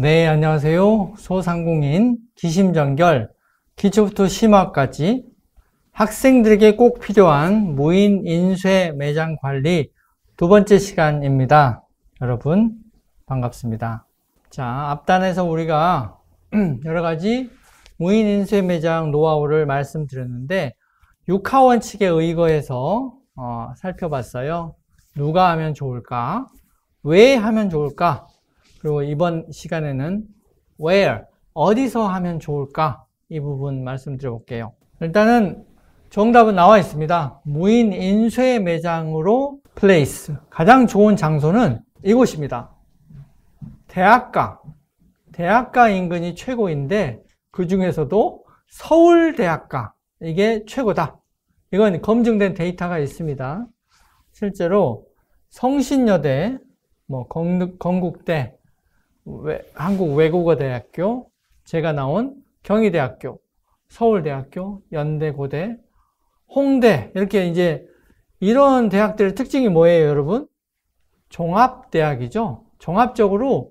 네, 안녕하세요. 소상공인, 기심전결, 기초부터 심화까지 학생들에게 꼭 필요한 무인 인쇄 매장 관리 두 번째 시간입니다. 여러분, 반갑습니다. 자, 앞단에서 우리가 여러 가지 무인 인쇄 매장 노하우를 말씀드렸는데, 6하 원칙에 의거해서 살펴봤어요. 누가 하면 좋을까? 왜 하면 좋을까? 그리고 이번 시간에는 where, 어디서 하면 좋을까? 이 부분 말씀드려 볼게요. 일단은 정답은 나와 있습니다. 무인 인쇄 매장으로 place. 가장 좋은 장소는 이곳입니다. 대학가 인근이 최고인데 그 중에서도 서울대학가, 이게 최고다. 이건 검증된 데이터가 있습니다. 실제로 성신여대, 건국대, 한국외국어대학교, 제가 나온 경희대학교, 서울대학교, 연대고대, 홍대, 이렇게 이제 이런 대학들의 특징이 뭐예요, 여러분? 종합대학이죠. 종합적으로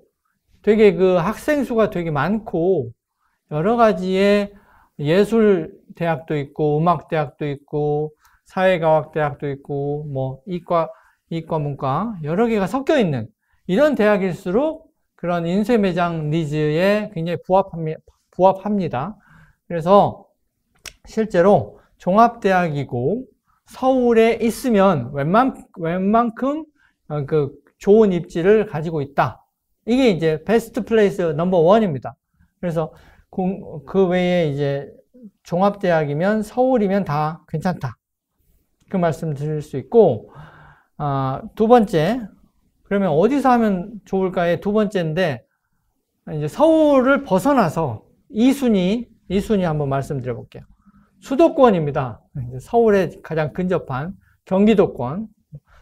되게 그 학생 수가 되게 많고 여러 가지의 예술대학도 있고 음악대학도 있고 사회과학대학도 있고 이과, 문과 여러 개가 섞여 있는 이런 대학일수록 그런 인쇄 매장 니즈에 굉장히 부합합니다. 그래서 실제로 종합대학이고 서울에 있으면 웬만큼 그 좋은 입지를 가지고 있다. 이게 이제 베스트 플레이스 넘버 원입니다. 그래서 그 외에 이제 종합대학이면 서울이면 다 괜찮다. 그 말씀 드릴 수 있고, 두 번째, 그러면 어디서 하면 좋을까의 두 번째인데, 이제 서울을 벗어나서 2순위 한번 말씀드려 볼게요. 수도권입니다. 서울에 가장 근접한 경기도권,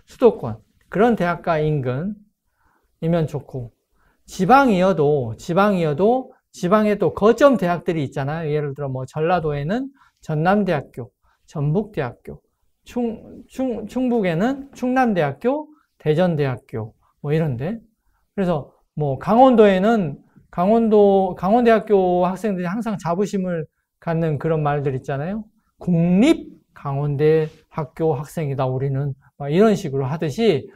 수도권, 그런 대학가 인근이면 좋고, 지방이어도 지방에 또 거점 대학들이 있잖아요. 예를 들어 전라도에는 전남대학교, 전북대학교, 충북에는 충남대학교, 대전대학교, 이런데. 그래서 강원도에는 강원대학교 학생들이 항상 자부심을 갖는 그런 말들 있잖아요. 국립 강원대학교 학생이다, 우리는. 이런 식으로 하듯이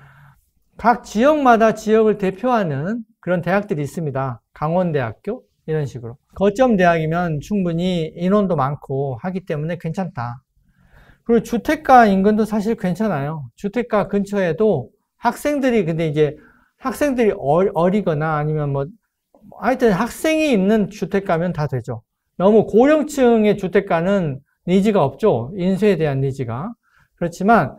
각 지역마다 지역을 대표하는 그런 대학들이 있습니다. 강원대학교, 이런 식으로. 거점 대학이면 충분히 인원도 많고 하기 때문에 괜찮다. 그리고 주택가 인근도 사실 괜찮아요. 주택가 근처에도 근데 이제 학생들이 어리거나 아니면 하여튼 학생이 있는 주택가면 다 되죠. 너무 고령층의 주택가는 니즈가 없죠. 인쇄에 대한 니즈가. 그렇지만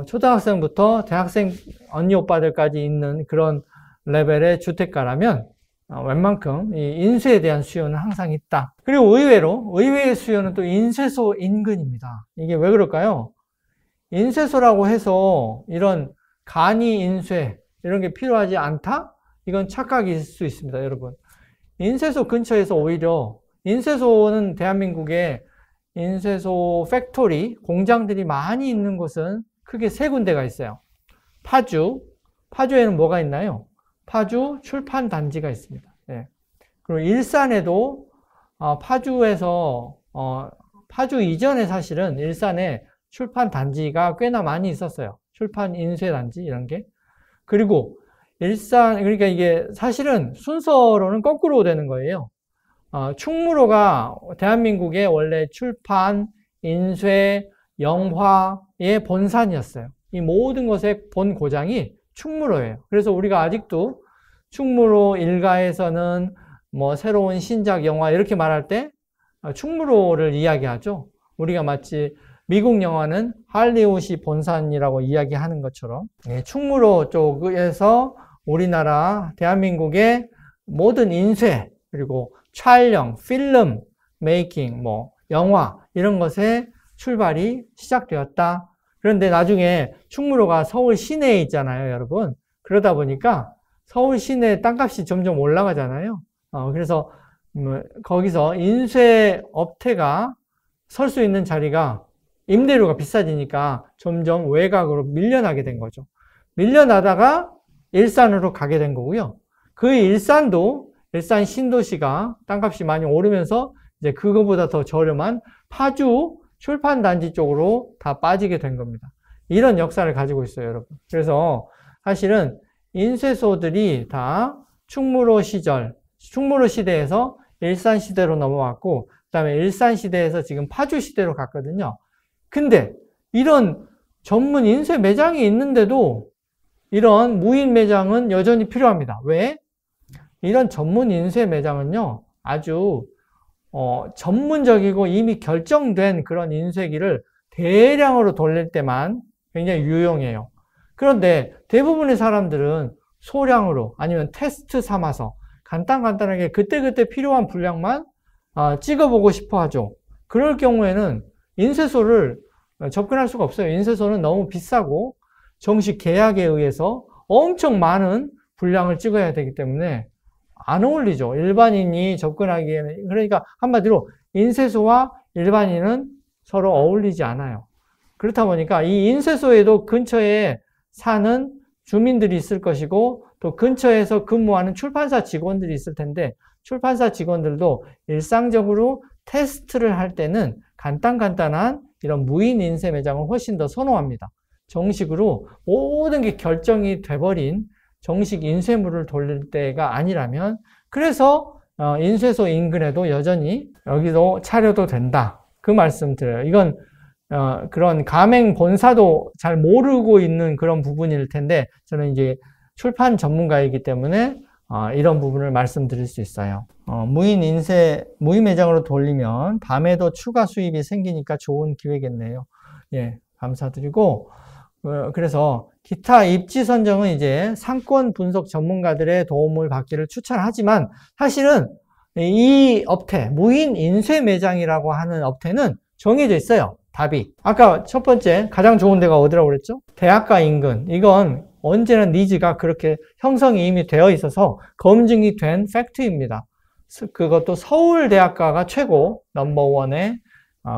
초등학생부터 대학생 언니 오빠들까지 있는 그런 레벨의 주택가라면 웬만큼 이 인쇄에 대한 수요는 항상 있다. 그리고 의외의 수요는 또 인쇄소 인근입니다. 이게 왜 그럴까요? 인쇄소라고 해서 이런 간이 인쇄 이런 게 필요하지 않다? 이건 착각일 수 있습니다, 여러분. 인쇄소 근처에서 오히려 인쇄소는 대한민국에 인쇄소 팩토리, 공장들이 많이 있는 곳은 크게 세 군데가 있어요. 파주에는 뭐가 있나요? 파주 출판 단지가 있습니다. 네. 그리고 일산에도 파주에서 파주 이전에 사실은 일산에 출판 단지가 꽤나 많이 있었어요. 출판 인쇄 단지 이런 게. 그리고 그러니까 이게 사실은 순서로는 거꾸로 되는 거예요. 충무로가 대한민국의 원래 출판, 인쇄, 영화의 본산이었어요. 이 모든 것의 본 고장이 충무로예요. 그래서 우리가 아직도 충무로 일가에서는 새로운 신작 영화 이렇게 말할 때 충무로를 이야기하죠. 우리가 마치 미국 영화는 할리우드이 본산이라고 이야기하는 것처럼 충무로 쪽에서 우리나라 대한민국의 모든 인쇄 그리고 촬영, 필름, 메이킹, 영화 이런 것의 출발이 시작되었다. 그런데 나중에 충무로가 서울 시내에 있잖아요, 여러분. 그러다 보니까 서울 시내 땅값이 점점 올라가잖아요. 그래서 거기서 인쇄 업체가 설 수 있는 자리가 임대료가 비싸지니까 점점 외곽으로 밀려나게 된 거죠. 밀려나다가 일산으로 가게 된 거고요. 그 일산도 일산 신도시가 땅값이 많이 오르면서 이제 그거보다 더 저렴한 파주 출판단지 쪽으로 다 빠지게 된 겁니다. 이런 역사를 가지고 있어요, 여러분. 그래서 사실은 인쇄소들이 다 충무로 시대에서 일산 시대로 넘어왔고, 그 다음에 일산 시대에서 지금 파주 시대로 갔거든요. 근데 이런 전문 인쇄 매장이 있는데도 이런 무인 매장은 여전히 필요합니다. 왜? 이런 전문 인쇄 매장은요, 아주 전문적이고 이미 결정된 그런 인쇄기를 대량으로 돌릴 때만 굉장히 유용해요. 그런데 대부분의 사람들은 소량으로 아니면 테스트 삼아서 간단하게 그때그때 필요한 분량만 찍어보고 싶어 하죠. 그럴 경우에는 인쇄소를 접근할 수가 없어요. 인쇄소는 너무 비싸고 정식 계약에 의해서 엄청 많은 분량을 찍어야 되기 때문에 안 어울리죠. 일반인이 접근하기에는. 그러니까 한마디로 인쇄소와 일반인은 서로 어울리지 않아요. 그렇다 보니까 이 인쇄소에도 근처에 사는 주민들이 있을 것이고 또 근처에서 근무하는 출판사 직원들이 있을 텐데 출판사 직원들도 일상적으로 테스트를 할 때는 간단한 이런 무인 인쇄 매장을 훨씬 더 선호합니다. 정식으로 모든 게 결정이 돼버린 정식 인쇄물을 돌릴 때가 아니라면 그래서 인쇄소 인근에도 여전히 여기도 차려도 된다. 그 말씀 드려요. 이건 그런 가맹 본사도 잘 모르고 있는 그런 부분일 텐데 저는 이제 출판 전문가이기 때문에 이런 부분을 말씀드릴 수 있어요. 무인 매장으로 돌리면 밤에도 추가 수입이 생기니까 좋은 기회겠네요. 예, 감사드리고 그래서 기타 입지 선정은 이제 상권 분석 전문가들의 도움을 받기를 추천하지만 사실은 이 업태, 무인 인쇄 매장이라고 하는 업태는 정해져 있어요. 답이. 아까 첫 번째 가장 좋은 데가 어디라고 그랬죠? 대학가 인근. 이건 언제나 니즈가 그렇게 형성이 이미 되어 있어서 검증이 된 팩트입니다. 그것도 서울대학가가 최고 넘버원의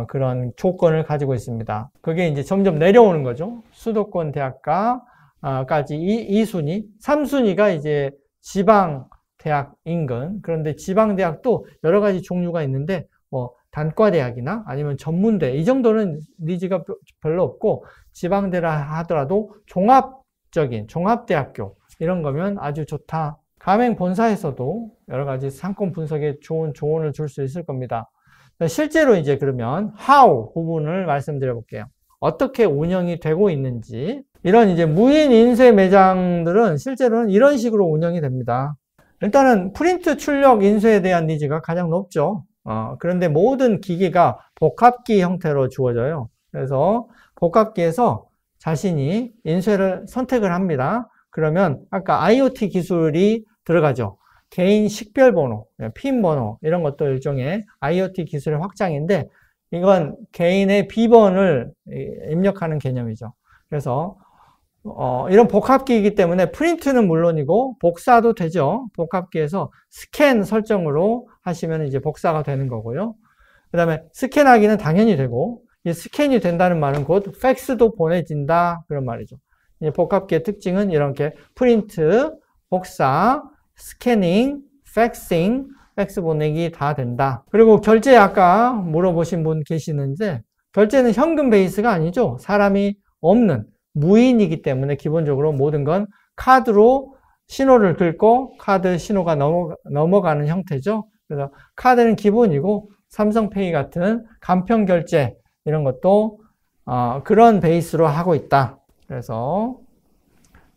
그런 조건을 가지고 있습니다. 그게 이제 점점 내려오는 거죠. 수도권 대학가까지 2순위, 3순위가 이제 지방 대학 인근. 그런데 지방 대학도 여러 가지 종류가 있는데 뭐 단과대학이나 아니면 전문대 이 정도는 니즈가 별로 없고 지방대라 하더라도 종합대학교 이런 거면 아주 좋다. 가맹 본사에서도 여러 가지 상권 분석에 좋은 조언을 줄 수 있을 겁니다. 실제로 이제 그러면 how 부분을 말씀드려 볼게요. 어떻게 운영이 되고 있는지. 이런 이제 무인 인쇄 매장들은 실제로는 이런 식으로 운영이 됩니다. 일단은 프린트 출력 인쇄에 대한 니즈가 가장 높죠. 그런데 모든 기기가 복합기 형태로 주어져요. 그래서 복합기에서 자신이 인쇄를 선택을 합니다. 그러면 아까 IoT 기술이 들어가죠. 개인 식별번호, 핀번호 이런 것도 일종의 IoT 기술의 확장인데 이건 개인의 비번을 입력하는 개념이죠. 그래서 이런 복합기이기 때문에 프린트는 물론이고 복사도 되죠. 복합기에서 스캔 설정으로 하시면 이제 복사가 되는 거고요. 그 다음에 스캔하기는 당연히 되고 이 스캔이 된다는 말은 곧 팩스도 보내진다 그런 말이죠. 이 복합기의 특징은 이렇게 프린트, 복사, 스캐닝, 팩싱, 팩스 보내기 다 된다. 그리고 결제 아까 물어보신 분 계시는데 결제는 현금 베이스가 아니죠. 사람이 없는 무인이기 때문에 기본적으로 모든 건 카드로 신호를 긁고 카드 신호가 넘어가는 형태죠. 그래서 카드는 기본이고 삼성페이 같은 간편 결제 이런 것도 그런 베이스로 하고 있다. 그래서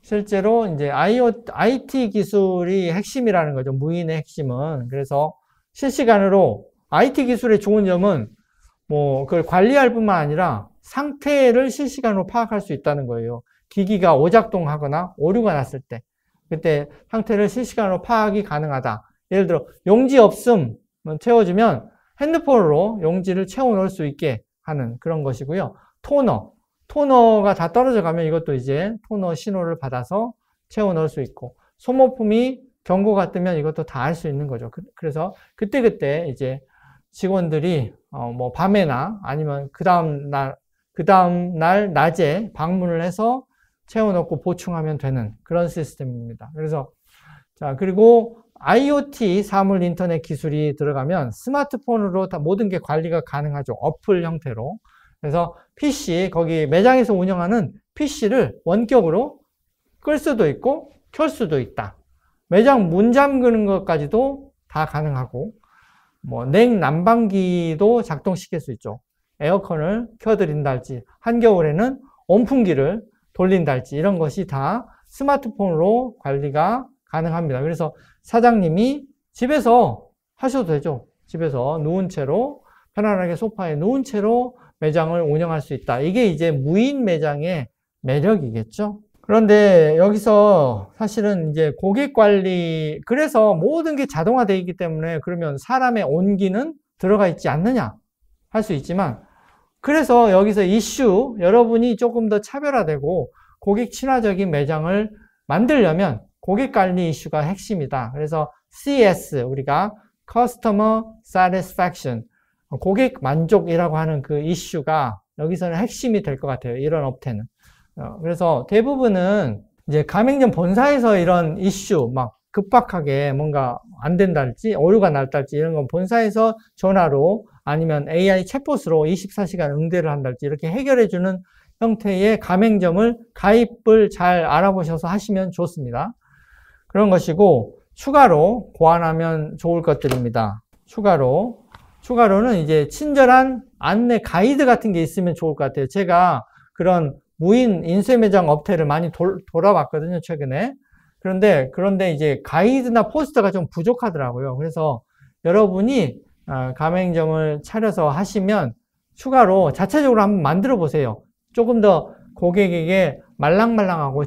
실제로 이제 IT 기술이 핵심이라는 거죠. 무인의 핵심은. 그래서 실시간으로 IT 기술의 좋은 점은 뭐 그걸 관리할 뿐만 아니라 상태를 실시간으로 파악할 수 있다는 거예요. 기기가 오작동하거나 오류가 났을 때 그때 상태를 실시간으로 파악이 가능하다. 예를 들어 용지 없음 채워주면 핸드폰으로 용지를 채워 넣을 수 있게 하는 그런 것이고요. 토너가 다 떨어져 가면 이것도 이제 토너 신호를 받아서 채워 넣을 수 있고 소모품이 경고가 뜨면 이것도 다 알 수 있는 거죠. 그래서 그때 이제 직원들이 뭐 밤에나 아니면 그 다음 날 낮에 방문을 해서 채워 넣고 보충하면 되는 그런 시스템입니다. 그래서 자, 그리고 IoT 사물 인터넷 기술이 들어가면 스마트폰으로 다 모든 게 관리가 가능하죠. 어플 형태로. 그래서 PC, 거기 매장에서 운영하는 PC를 원격으로 끌 수도 있고 켤 수도 있다. 매장 문 잠그는 것까지도 다 가능하고, 뭐 냉난방기도 작동시킬 수 있죠. 에어컨을 켜드린달지, 한겨울에는 온풍기를 돌린달지, 이런 것이 다 스마트폰으로 관리가 가능합니다. 그래서 사장님이 집에서 하셔도 되죠. 집에서 누운 채로, 편안하게 소파에 누운 채로 매장을 운영할 수 있다. 이게 이제 무인 매장의 매력이겠죠. 그런데 여기서 사실은 이제 고객 관리, 그래서 모든 게 자동화되어 있기 때문에 그러면 사람의 온기는 들어가 있지 않느냐 할 수 있지만, 그래서 여기서 이슈, 여러분이 조금 더 차별화되고 고객 친화적인 매장을 만들려면 고객 관리 이슈가 핵심이다. 그래서 CS, 우리가 Customer Satisfaction, 고객 만족이라고 하는 그 이슈가 여기서는 핵심이 될 것 같아요. 이런 업태는. 그래서 대부분은 이제 가맹점 본사에서 이런 이슈, 막 급박하게 뭔가 안 된달지, 오류가 날달지 이런 건 본사에서 전화로 아니면 AI 챗봇으로 24시간 응대를 한달지 이렇게 해결해주는 형태의 가맹점을 가입을 잘 알아보셔서 하시면 좋습니다. 그런 것이고, 추가로 고안하면 좋을 것들입니다. 추가로는 이제 친절한 안내 가이드 같은 게 있으면 좋을 것 같아요. 제가 그런 무인 인쇄매장 업체를 많이 돌아봤거든요, 최근에. 그런데 이제 가이드나 포스터가 좀 부족하더라고요. 그래서 여러분이 가맹점을 차려서 하시면 추가로 자체적으로 한번 만들어 보세요. 조금 더 고객에게 말랑말랑하고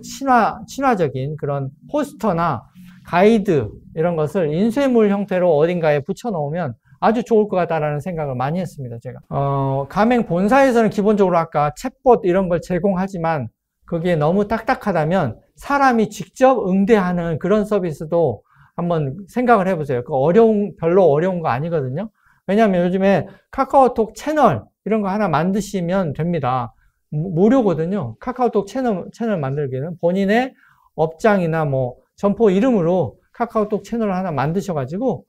친화적인 그런 포스터나 가이드 이런 것을 인쇄물 형태로 어딘가에 붙여 놓으면 아주 좋을 것 같다라는 생각을 많이 했습니다, 제가. 가맹 본사에서는 기본적으로 아까 챗봇 이런 걸 제공하지만 그게 너무 딱딱하다면 사람이 직접 응대하는 그런 서비스도 한번 생각을 해보세요. 별로 어려운 거 아니거든요. 왜냐하면 요즘에 카카오톡 채널 이런 거 하나 만드시면 됩니다. 무료거든요. 카카오톡 채널 만들기는 본인의 업장이나 뭐 점포 이름으로 카카오톡 채널을 하나 만드셔가지고,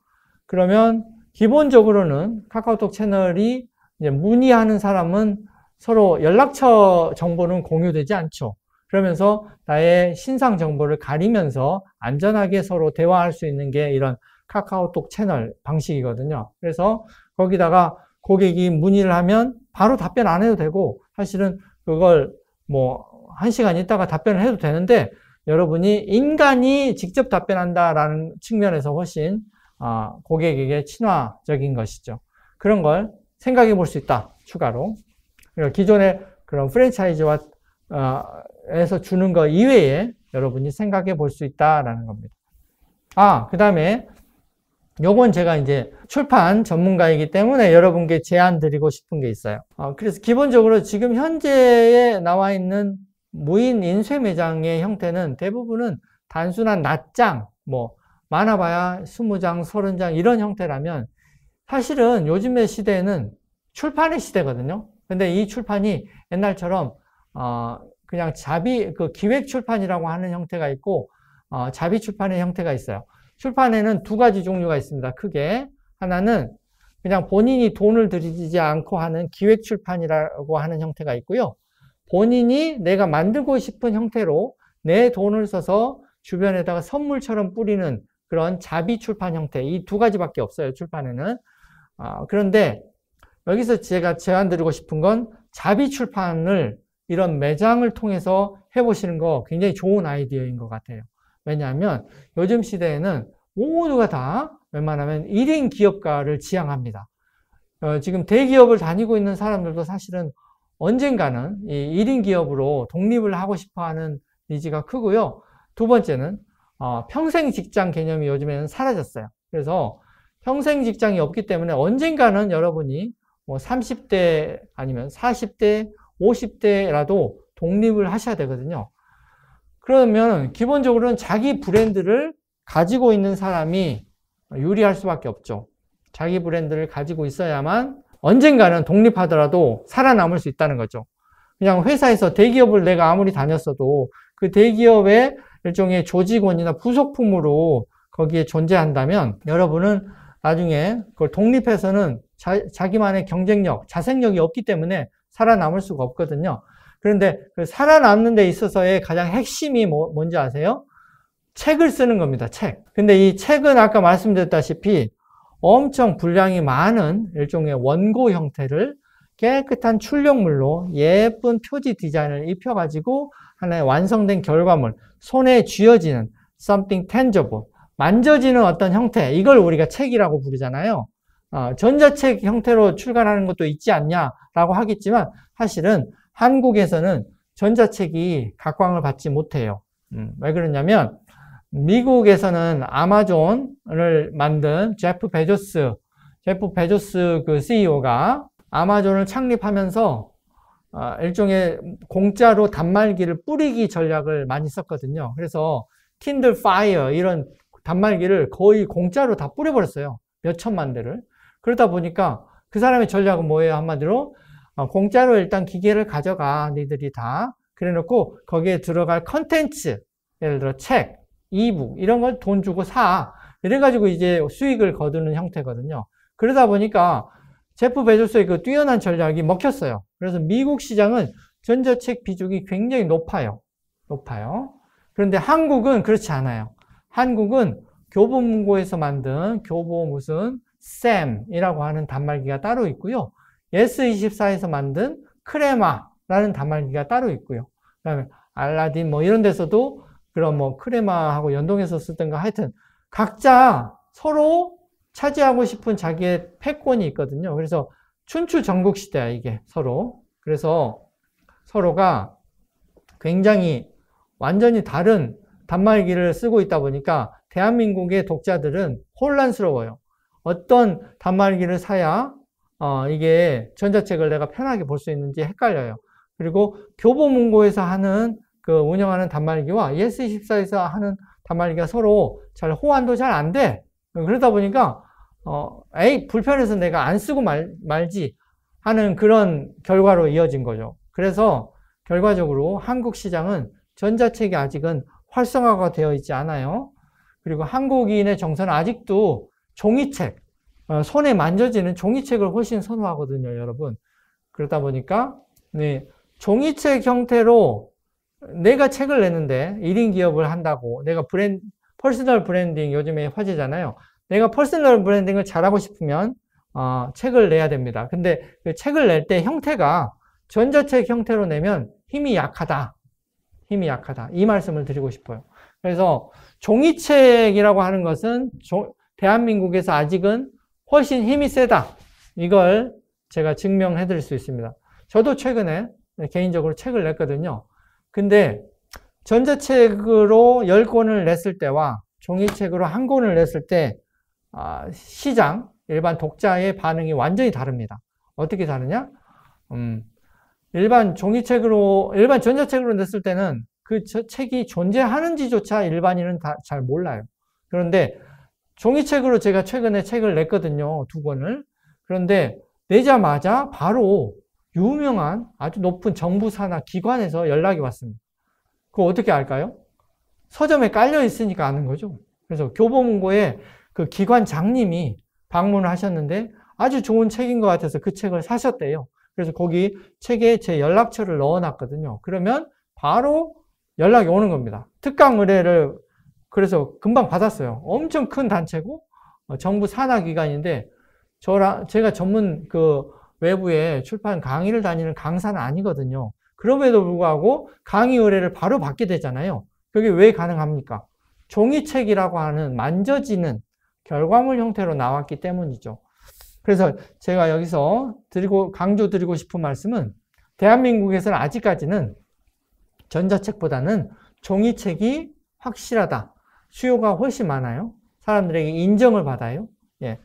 그러면 기본적으로는 카카오톡 채널이 이제 문의하는 사람은 서로 연락처 정보는 공유되지 않죠. 그러면서 나의 신상 정보를 가리면서 안전하게 서로 대화할 수 있는 게 이런 카카오톡 채널 방식이거든요. 그래서 거기다가 고객이 문의를 하면 바로 답변 안 해도 되고, 사실은 그걸 뭐 1시간 있다가 답변을 해도 되는데, 여러분이 인간이 직접 답변한다라는 측면에서 훨씬 고객에게 친화적인 것이죠. 그런 걸 생각해 볼 수 있다, 추가로. 기존의 그런 프랜차이즈와 에서 주는 거 이외에 여러분이 생각해 볼 수 있다라는 겁니다. 그 다음에 요건 제가 이제 출판 전문가이기 때문에 여러분께 제안 드리고 싶은 게 있어요. 그래서 기본적으로 지금 현재에 나와 있는 무인 인쇄 매장의 형태는 대부분은 단순한 낱장, 뭐 많아봐야 20장, 30장 이런 형태라면, 사실은 요즘의 시대에는 출판의 시대거든요. 근데 이 출판이 옛날처럼 그냥 기획 출판이라고 하는 형태가 있고, 자비 출판의 형태가 있어요. 출판에는 두 가지 종류가 있습니다. 크게. 하나는 그냥 본인이 돈을 들이지 않고 하는 기획 출판이라고 하는 형태가 있고요. 본인이 내가 만들고 싶은 형태로 내 돈을 써서 주변에다가 선물처럼 뿌리는 그런 자비 출판 형태. 이 두 가지밖에 없어요, 출판에는. 그런데 여기서 제가 제안 드리고 싶은 건 자비 출판을 이런 매장을 통해서 해보시는 거 굉장히 좋은 아이디어인 것 같아요. 왜냐하면 요즘 시대에는 모두가 다 웬만하면 1인 기업가를 지향합니다. 지금 대기업을 다니고 있는 사람들도 사실은 언젠가는 이 1인 기업으로 독립을 하고 싶어 하는 니즈가 크고요. 두 번째는 평생 직장 개념이 요즘에는 사라졌어요. 그래서 평생 직장이 없기 때문에 언젠가는 여러분이 뭐 30대 아니면 40대, 50대라도 독립을 하셔야 되거든요. 그러면 기본적으로는 자기 브랜드를 가지고 있는 사람이 유리할 수밖에 없죠. 자기 브랜드를 가지고 있어야만 언젠가는 독립하더라도 살아남을 수 있다는 거죠. 그냥 회사에서 대기업을 내가 아무리 다녔어도 그 대기업의 일종의 조직원이나 부속품으로 거기에 존재한다면 여러분은 나중에 그걸 독립해서는 자기만의 경쟁력, 자생력이 없기 때문에 살아남을 수가 없거든요. 그런데 그 살아남는 데 있어서의 가장 핵심이 뭔지 아세요? 책을 쓰는 겁니다. 책. 근데 이 책은 아까 말씀드렸다시피 엄청 분량이 많은 일종의 원고 형태를 깨끗한 출력물로 예쁜 표지 디자인을 입혀가지고 하나의 완성된 결과물, 손에 쥐어지는 something tangible, 만져지는 어떤 형태, 이걸 우리가 책이라고 부르잖아요. 전자책 형태로 출간하는 것도 있지 않냐라고 하겠지만 사실은 한국에서는 전자책이 각광을 받지 못해요. 왜 그러냐면 미국에서는 아마존을 만든 제프 베조스 그 CEO가 아마존을 창립하면서 일종의 공짜로 단말기를 뿌리기 전략을 많이 썼거든요. 그래서 킨들 파이어 이런 단말기를 거의 공짜로 다 뿌려버렸어요. 몇 천만 대를. 그러다 보니까 그 사람의 전략은 뭐예요? 한마디로 공짜로 일단 기계를 가져가 니들이 다 그래놓고 거기에 들어갈 컨텐츠, 예를 들어 책, 이북 이런 걸 돈 주고 사. 이래가지고 이제 수익을 거두는 형태거든요. 그러다 보니까 제프 베조스의 그 뛰어난 전략이 먹혔어요. 그래서 미국 시장은 전자책 비중이 굉장히 높아요. 그런데 한국은 그렇지 않아요. 한국은 교보문고에서 만든 교보 무슨 쌤이라고 하는 단말기가 따로 있고요. 예스24에서 만든 크레마라는 단말기가 따로 있고요. 그 다음에 알라딘 뭐 이런 데서도 그런 뭐 크레마하고 연동해서 쓰던가 하여튼 각자 서로 차지하고 싶은 자기의 패권이 있거든요. 그래서 춘추 전국시대야 이게 서로. 그래서 서로가 굉장히 완전히 다른 단말기를 쓰고 있다 보니까 대한민국의 독자들은 혼란스러워요. 어떤 단말기를 사야 이게 전자책을 내가 편하게 볼 수 있는지 헷갈려요. 그리고 교보문고에서 하는 그 운영하는 단말기와 예스24에서 하는 단말기가 서로 잘 호환도 잘 안 돼. 그러다 보니까 에이 불편해서 내가 안 쓰고 말지 하는 그런 결과로 이어진 거죠. 그래서 결과적으로 한국 시장은 전자책이 아직은 활성화가 되어 있지 않아요. 그리고 한국인의 정서는 아직도 종이책, 손에 만져지는 종이책을 훨씬 선호하거든요, 여러분. 그러다 보니까 네, 종이책 형태로 내가 책을 내는데 1인 기업을 한다고 내가 퍼스널 브랜딩 요즘에 화제잖아요. 내가 퍼스널 브랜딩을 잘하고 싶으면 책을 내야 됩니다. 근데 그 책을 낼 때 형태가 전자책 형태로 내면 힘이 약하다. 이 말씀을 드리고 싶어요. 그래서 종이책이라고 하는 것은 대한민국에서 아직은 훨씬 힘이 세다. 이걸 제가 증명해 드릴 수 있습니다. 저도 최근에 개인적으로 책을 냈거든요. 근데 전자책으로 10권을 냈을 때와 종이책으로 1권을 냈을 때 시장, 일반 독자의 반응이 완전히 다릅니다. 어떻게 다르냐? 일반 전자책으로 냈을 때는 그 책이 존재하는지조차 일반인은 다 잘 몰라요. 그런데 종이책으로 제가 최근에 책을 냈거든요. 2권을. 그런데 내자마자 바로 유명한 아주 높은 정부 산하 기관에서 연락이 왔습니다. 그거 어떻게 알까요? 서점에 깔려 있으니까 아는 거죠. 그래서 교보문고에 그 기관장님이 방문을 하셨는데 아주 좋은 책인 것 같아서 그 책을 사셨대요. 그래서 거기 책에 제 연락처를 넣어놨거든요. 그러면 바로 연락이 오는 겁니다. 특강 의뢰를 그래서 금방 받았어요. 엄청 큰 단체고 정부 산하기관인데 제가 전문 그 외부에 출판 강의를 다니는 강사는 아니거든요. 그럼에도 불구하고 강의 의뢰를 바로 받게 되잖아요. 그게 왜 가능합니까? 종이책이라고 하는 만져지는 결과물 형태로 나왔기 때문이죠. 그래서 제가 여기서 강조드리고 싶은 말씀은 대한민국에서는 아직까지는 전자책보다는 종이책이 확실하다. 수요가 훨씬 많아요. 사람들에게 인정을 받아요. 예.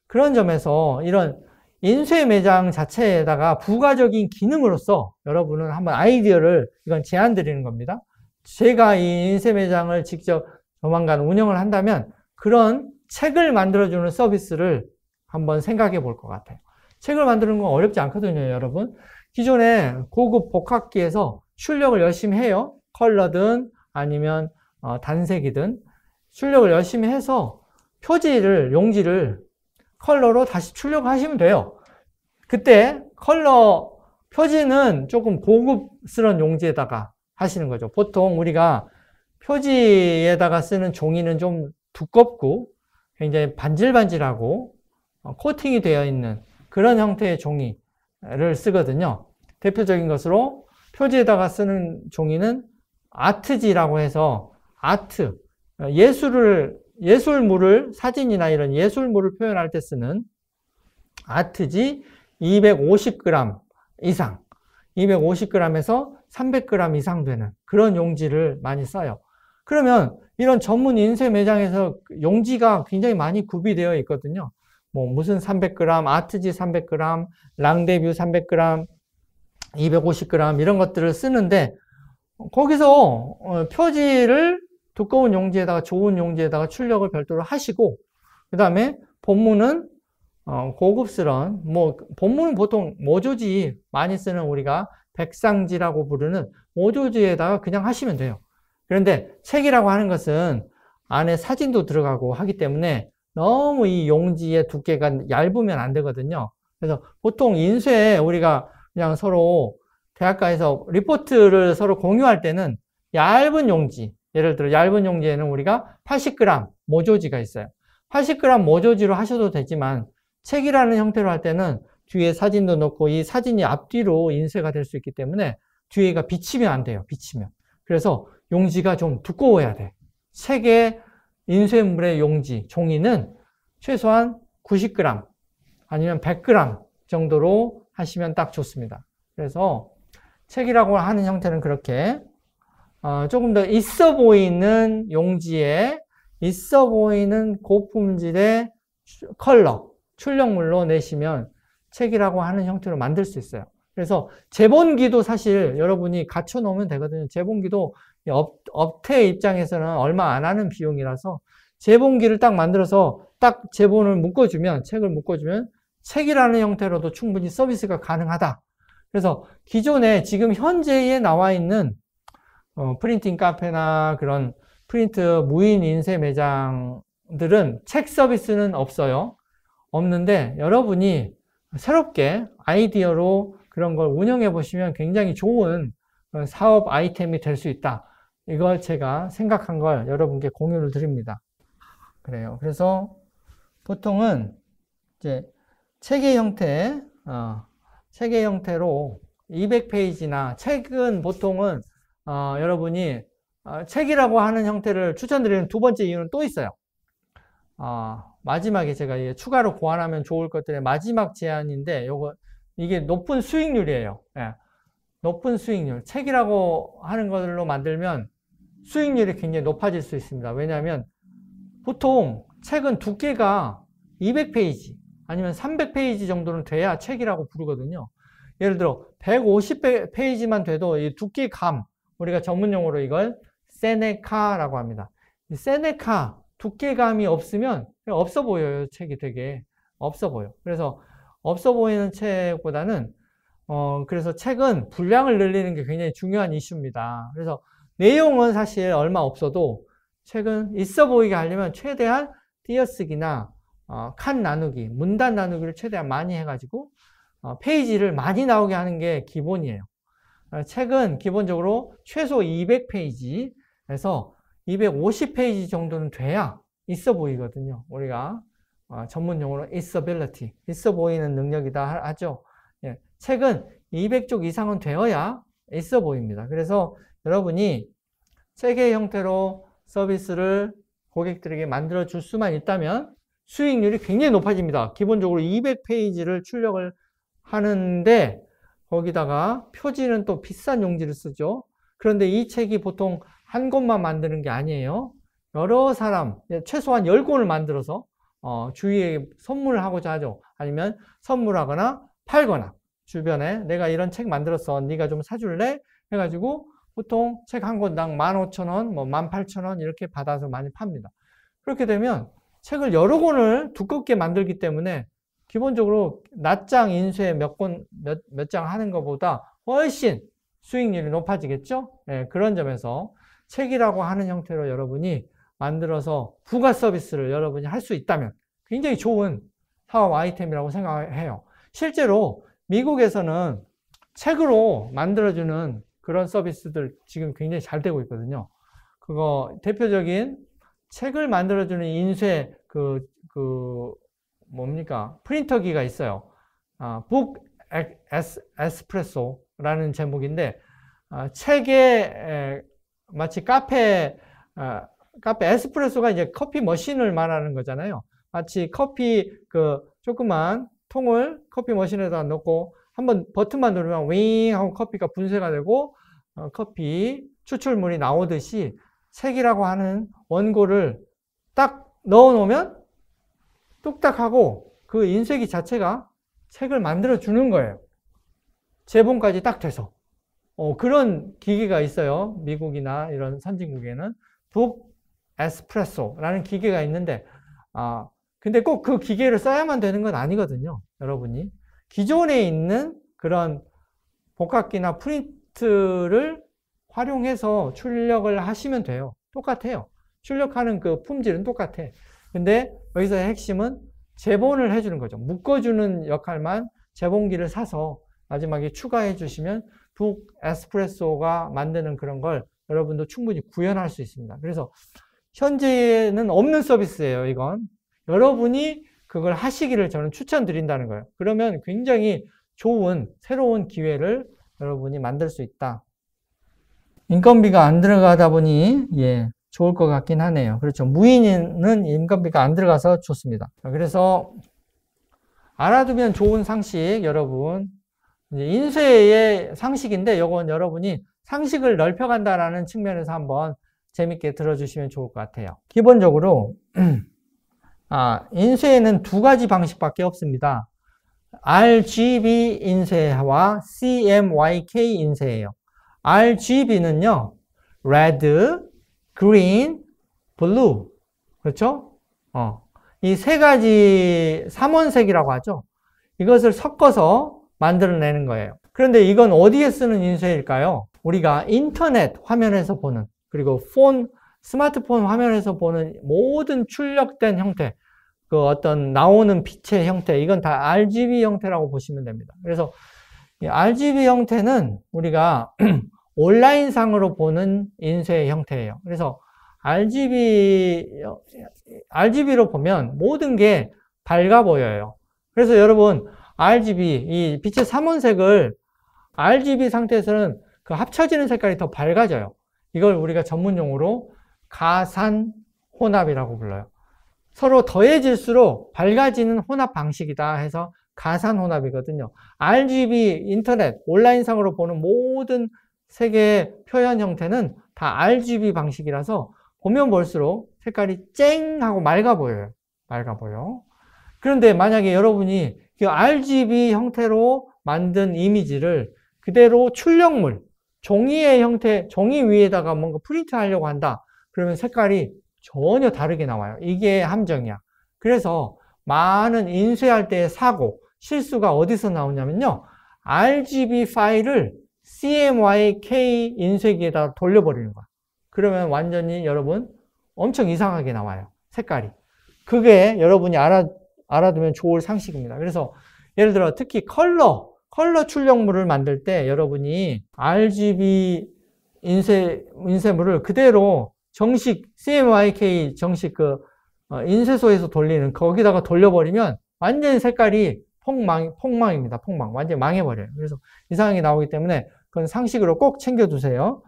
그런 점에서 이런 인쇄 매장 자체에다가 부가적인 기능으로서 여러분은 한번 아이디어를 이건 제안 드리는 겁니다. 제가 이 인쇄 매장을 직접 조만간 운영을 한다면 그런 책을 만들어주는 서비스를 한번 생각해 볼 것 같아요. 책을 만드는 건 어렵지 않거든요, 여러분. 기존에 고급 복합기에서 출력을 열심히 해요. 컬러든 아니면 단색이든 출력을 열심히 해서 표지를, 용지를 컬러로 다시 출력하시면 돼요. 그때 컬러 표지는 조금 고급스러운 용지에다가 하시는 거죠. 보통 우리가 표지에다가 쓰는 종이는 좀 두껍고 굉장히 반질반질하고 코팅이 되어 있는 그런 형태의 종이를 쓰거든요. 대표적인 것으로 표지에다가 쓰는 종이는 아트지라고 해서 아트, 예술물을, 사진이나 이런 예술물을 표현할 때 쓰는 아트지 250g 이상, 250g에서 300g 이상 되는 그런 용지를 많이 써요. 그러면 이런 전문 인쇄 매장에서 용지가 굉장히 많이 구비되어 있거든요. 뭐 무슨 300g, 아트지 300g, 랑데뷰 300g, 250g 이런 것들을 쓰는데 거기서 표지를 두꺼운 용지에다가 좋은 용지에다가 출력을 별도로 하시고 그 다음에 본문은 고급스러운 본문은 보통 모조지 많이 쓰는 우리가 백상지라고 부르는 모조지에다가 그냥 하시면 돼요. 그런데 책이라고 하는 것은 안에 사진도 들어가고 하기 때문에 너무 이 용지의 두께가 얇으면 안 되거든요. 그래서 보통 인쇄에 우리가 그냥 서로 대학가에서 리포트를 서로 공유할 때는 얇은 용지, 예를 들어 얇은 용지에는 우리가 80g 모조지가 있어요. 80g 모조지로 하셔도 되지만 책이라는 형태로 할 때는 뒤에 사진도 넣고 이 사진이 앞뒤로 인쇄가 될 수 있기 때문에 뒤에가 비치면 안 돼요. 비치면. 그래서 용지가 좀 두꺼워야 돼. 책의 인쇄물의 용지, 종이는 최소한 90g 아니면 100g 정도로 하시면 딱 좋습니다. 그래서 책이라고 하는 형태는 그렇게 조금 더 있어 보이는 용지에 있어 보이는 고품질의 컬러, 출력물로 내시면 책이라고 하는 형태로 만들 수 있어요. 그래서 제본기도 사실 여러분이 갖춰 놓으면 되거든요. 제본기도 업체 입장에서는 얼마 안 하는 비용이라서 제본기를 딱 만들어서 딱 제본을 묶어주면, 책을 묶어주면 책이라는 형태로도 충분히 서비스가 가능하다. 그래서 기존에 지금 현재에 나와 있는 프린팅 카페나 그런 프린트 무인 인쇄 매장들은 책 서비스는 없어요. 없는데 여러분이 새롭게 아이디어로 그런 걸 운영해 보시면 굉장히 좋은 사업 아이템이 될 수 있다. 이걸 제가 생각한 걸 여러분께 공유를 드립니다. 그래요. 그래서 보통은 이제 책의 형태로 200페이지나 책은 보통은 여러분이 책이라고 하는 형태를 추천드리는 두 번째 이유는 또 있어요. 마지막에 제가 추가로 고안하면 좋을 것들의 마지막 제안인데 이게 높은 수익률이에요. 예. 높은 수익률. 책이라고 하는 것들로 만들면 수익률이 굉장히 높아질 수 있습니다. 왜냐하면 보통 책은 두께가 200페이지 아니면 300페이지 정도는 돼야 책이라고 부르거든요. 예를 들어 150페이지만 돼도 이 두께감, 우리가 전문용어로 이걸 세네카라고 합니다. 이 세네카 두께감이 없으면 없어 보여요. 책이 되게 없어 보여. 그래서 없어 보이는 책보다는 그래서 책은 분량을 늘리는 게 굉장히 중요한 이슈입니다. 그래서 내용은 사실 얼마 없어도 책은 있어 보이게 하려면 최대한 띄어쓰기나 칸 나누기, 문단 나누기를 최대한 많이 해가지고 페이지를 많이 나오게 하는 게 기본이에요. 책은 기본적으로 최소 200페이지에서 250페이지 정도는 돼야 있어 보이거든요. 우리가 전문용어로 있어빌리티, 있어 보이는 능력이다 하죠. 예, 책은 200쪽 이상은 되어야 있어 보입니다. 그래서 여러분이 책의 형태로 서비스를 고객들에게 만들어 줄 수만 있다면 수익률이 굉장히 높아집니다. 기본적으로 200페이지를 출력을 하는데 거기다가 표지는 또 비싼 용지를 쓰죠. 그런데 이 책이 보통 한 권만 만드는 게 아니에요. 여러 사람, 최소한 10권을 만들어서 주위에 선물을 하고자 하죠. 아니면 선물하거나 팔거나 주변에 내가 이런 책 만들었어. 네가 좀 사줄래? 해가지고 보통 책 한 권당 15,000원, 18,000원 이렇게 받아서 많이 팝니다. 그렇게 되면 책을 여러 권을 두껍게 만들기 때문에 기본적으로 낱장 인쇄 몇 장 하는 것보다 훨씬 수익률이 높아지겠죠? 네, 그런 점에서 책이라고 하는 형태로 여러분이 만들어서 부가 서비스를 여러분이 할 수 있다면 굉장히 좋은 사업 아이템이라고 생각해요. 실제로 미국에서는 책으로 만들어주는 그런 서비스들 지금 굉장히 잘 되고 있거든요. 그거 대표적인 책을 만들어주는 인쇄 뭡니까? 프린터기가 있어요. 북 에스프레소라는 제목인데, 책에 마치 카페 에스프레소가 이제 커피 머신을 말하는 거잖아요. 마치 커피 조그만 통을 커피 머신에다 넣고 한번 버튼만 누르면 윙 하고 커피가 분쇄가 되고 커피 추출물이 나오듯이 책이라고 하는 원고를 딱 넣어 놓으면 뚝딱 하고 그 인쇄기 자체가 책을 만들어 주는 거예요. 제본까지 딱 돼서. 그런 기계가 있어요. 미국이나 이런 선진국에는 북 에스프레소라는 기계가 있는데, 근데 꼭 그 기계를 써야만 되는 건 아니거든요. 여러분이 기존에 있는 그런 복합기나 프린트를 활용해서 출력을 하시면 돼요. 똑같아요. 출력하는 그 품질은 똑같아. 근데 여기서의 핵심은 제본을 해주는 거죠. 묶어주는 역할만 제본기를 사서 마지막에 추가해 주시면 북 에스프레소가 만드는 그런 걸 여러분도 충분히 구현할 수 있습니다. 그래서 현재는 없는 서비스예요, 이건. 여러분이 그걸 하시기를 저는 추천드린다는 거예요. 그러면 굉장히 좋은 새로운 기회를 여러분이 만들 수 있다. 인건비가 안 들어가다 보니 좋을 것 같긴 하네요. 그렇죠. 무인은 인건비가 안 들어가서 좋습니다. 그래서 알아두면 좋은 상식, 여러분. 인쇄의 상식인데 이건 여러분이 상식을 넓혀간다라는 측면에서 한번 재밌게 들어주시면 좋을 것 같아요. 기본적으로 인쇄에는 두 가지 방식밖에 없습니다. RGB 인쇄와 CMYK 인쇄예요. RGB는요, Red, Green, Blue. 그렇죠? 이 세 가지 삼원색이라고 하죠. 이것을 섞어서 만들어내는 거예요. 그런데 이건 어디에 쓰는 인쇄일까요? 우리가 인터넷 화면에서 보는, 그리고 스마트폰 화면에서 보는 모든 출력된 형태, 그 어떤 나오는 빛의 형태, 이건 다 RGB 형태라고 보시면 됩니다. 그래서 이 RGB 형태는 우리가 온라인상으로 보는 인쇄 형태예요. 그래서 RGB로 보면 모든 게 밝아 보여요. 그래서 여러분, RGB, 이 빛의 삼원색을 RGB 상태에서는 그 합쳐지는 색깔이 더 밝아져요. 이걸 우리가 전문용어로 가산 혼합이라고 불러요. 서로 더해질수록 밝아지는 혼합 방식이다 해서 가산 혼합이거든요. RGB, 인터넷, 온라인상으로 보는 모든 색의 표현 형태는 다 RGB 방식이라서 보면 볼수록 색깔이 쨍하고 맑아 보여요. 맑아 보여. 그런데 만약에 여러분이 그 RGB 형태로 만든 이미지를 그대로 출력물, 종이의 형태, 종이 위에다가 뭔가 프린트 하려고 한다. 그러면 색깔이 전혀 다르게 나와요. 이게 함정이야. 그래서 많은 인쇄할 때의 사고, 실수가 어디서 나오냐면요. RGB 파일을 CMYK 인쇄기에다 돌려버리는 거야. 그러면 완전히 여러분 엄청 이상하게 나와요. 색깔이. 그게 여러분이 알아두면 좋을 상식입니다. 그래서 예를 들어 특히 컬러 출력물을 만들 때 여러분이 RGB 인쇄물을 그대로 정식 CMYK 정식 인쇄소에서 돌리는 거기다가 돌려버리면 완전히 색깔이 폭망입니다. 폭망. 완전히 망해버려요. 그래서 이상하게 나오기 때문에 그건 상식으로 꼭 챙겨두세요.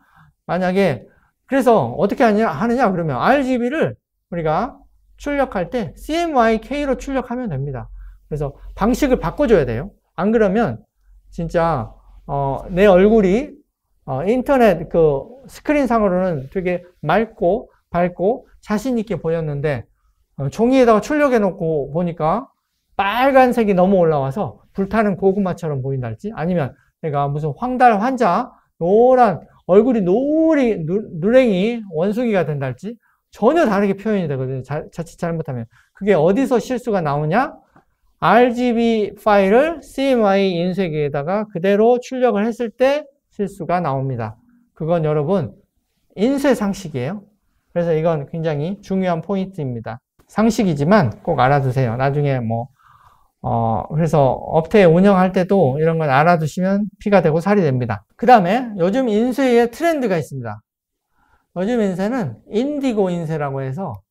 만약에 그래서 어떻게 하느냐 그러면 RGB를 우리가 출력할 때 CMYK로 출력하면 됩니다. 그래서 방식을 바꿔줘야 돼요. 안 그러면 진짜 내 얼굴이 인터넷 그 스크린상으로는 되게 맑고 밝고 자신 있게 보였는데 종이에다가 출력해 놓고 보니까 빨간색이 너무 올라와서 불타는 고구마처럼 보인달지, 아니면 내가 무슨 황달 환자 노란 얼굴이 누랭이 원숭이가 된달지 전혀 다르게 표현이 되거든요. 자칫 잘못하면. 그게 어디서 실수가 나오냐? RGB 파일을 CMY 인쇄기에다가 그대로 출력을 했을 때 실수가 나옵니다. 그건 여러분 인쇄 상식이에요. 그래서 이건 굉장히 중요한 포인트입니다. 상식이지만 꼭 알아두세요. 나중에 그래서 업체 운영할 때도 이런 걸 알아두시면 피가 되고 살이 됩니다. 그 다음에 요즘 인쇄의 트렌드가 있습니다. 요즘 인쇄는 인디고 인쇄라고 해서,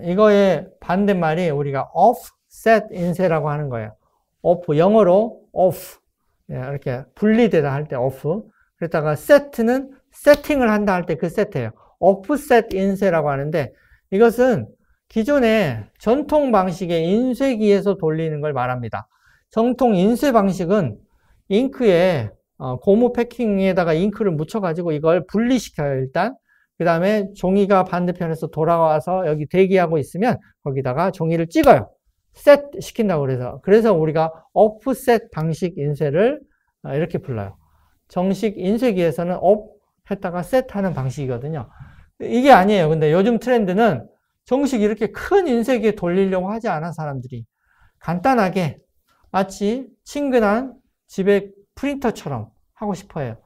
이거의 반대말이 우리가 offset 인쇄라고 하는 거예요. off, 영어로 off. 이렇게 분리되다 할 때 off. 그랬다가 set는 세팅을 한다 할 때 그 set예요. offset 인쇄라고 하는데, 이것은 기존의 전통 방식의 인쇄기에서 돌리는 걸 말합니다. 정통 인쇄 방식은 잉크에 고무 패킹에다가 잉크를 묻혀가지고 이걸 분리시켜요, 일단. 그 다음에 종이가 반대편에서 돌아와서 여기 대기하고 있으면 거기다가 종이를 찍어요. 셋 시킨다고 그래서 우리가 offset 방식 인쇄를 이렇게 불러요. 정식 인쇄기에서는 off 했다가 set 하는 방식이거든요. 이게 아니에요. 근데 요즘 트렌드는 정식 이렇게 큰 인쇄기에 돌리려고 하지 않아, 사람들이. 간단하게 마치 친근한 집의 프린터처럼 하고 싶어 해요.